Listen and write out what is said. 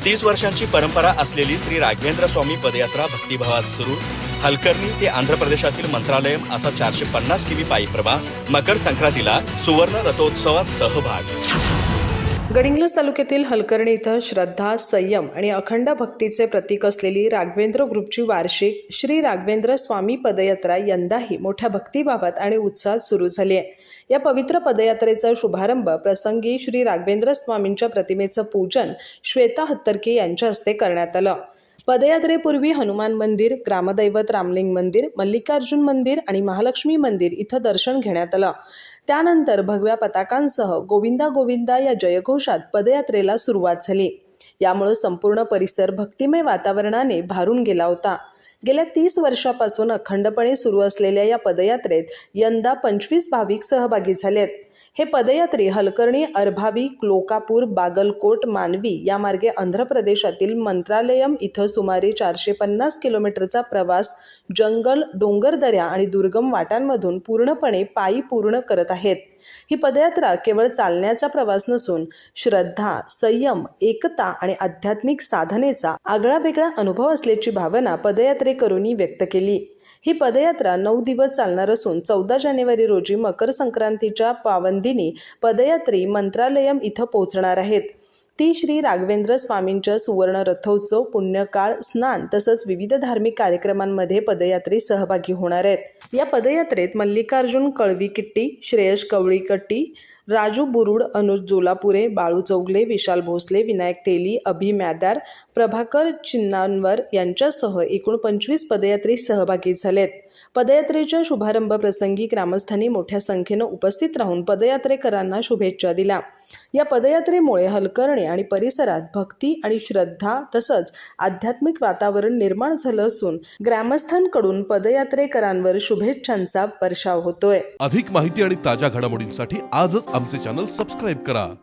30 वर्षांची परंपरा असलेली श्री राघवेंद्र स्वामी पदयात्रा भक्तिभावात सुरू. हलकर्णी ते आंध्र प्रदेशातील मंत्रालयम असा 450 किमी पायी प्रवास. मकर संक्रांतीला सुवर्ण रथोत्सवात सहभाग. गडिंग्लज तालुक्यातील हलकर्णी इथं श्रद्धा, संयम आणि अखंड भक्तीचे प्रतीक असलेली राघवेंद्र ग्रुपची वार्षिक श्री राघवेंद्र स्वामी पदयात्रा यंदाही मोठ्या भक्तिभावात आणि उत्साहात सुरू झाली आहे. या पवित्र पदयात्रेचा शुभारंभ प्रसंगी श्री राघवेंद्र स्वामींच्या प्रतिमेचं पूजन श्वेता हत्तरके यांच्या हस्ते करण्यात आलं. पदयात्रेपूर्वी हनुमान मंदिर, ग्रामदैवत रामलिंग मंदिर, मल्लिकार्जुन मंदिर आणि महालक्ष्मी मंदिर इथं दर्शन घेण्यात आलं. त्यानंतर भगव्या पताकांसह गोविंदा गोविंदा या जयघोषात पदयात्रेला सुरुवात झाली. यामुळे संपूर्ण परिसर भक्तिमय वातावरणाने भारून गेला होता. गेल्या 30 वर्षापासून अखंडपणे सुरू असलेल्या या पदयात्रेत यंदा 25 भाविक सहभागी झालेत. हे पदयात्री हलकर्णी, अरभावी, लोकापूर, बागलकोट, मानवी या मार्गे आंध्र प्रदेशातील मंत्रालयम इथं सुमारे 450 किलोमीटरचा प्रवास जंगल, डोंगरदऱ्या आणि दुर्गम वाटांमधून पूर्णपणे पायी पूर्ण करत आहेत. ही पदयात्रा केवळ चालण्याचा प्रवास नसून श्रद्धा, संयम, एकता आणि आध्यात्मिक साधनेचा आगळावेगळा अनुभव असल्याची भावना पदयात्रेकरूंनी व्यक्त केली. ही पदयात्रा 9 दिवस चालणार असून 14 जानेवारी रोजी मकर संक्रांतीच्या पावनदिनी पदयात्री मंत्रालयम इथं पोहोचणार आहेत. ती श्री राघवेंद्र स्वामींच्या सुवर्ण रथोत्सव, पुण्यकाळ, स्नान तसंच विविध धार्मिक कार्यक्रमांमध्ये पदयात्री सहभागी होणार आहेत. या पदयात्रेत मल्लिकार्जुन कळवीकिट्टी, श्रेयश कवळीकट्टी, राजू बुरुड, अनुज जोलापुरे, बाळू चौगले, विशाल भोसले, विनायक तेली, अभि म्यादार, प्रभाकर चिन्नानवर यांच्यासह एकूण 25 पदयात्री सहभागी झालेत. पदयात्रेच्या शुभारंभ प्रसंगी ग्रामस्थांनी मोठ्या संख्येनं उपस्थित राहून पदयात्रेकरांना शुभेच्छा दिल्या. या पदयात्रेमुळे हलकर्णी आणि परिसरात भक्ती आणि श्रद्धा तसंच आध्यात्मिक वातावरण निर्माण झालं असून ग्रामस्थांकडून पदयात्रेकरांवर शुभेच्छांचा वर्षाव होतोय. अधिक माहिती आणि ताज्या घडामोडींसाठी आजच आमचे चॅनल सबस्क्राईब करा.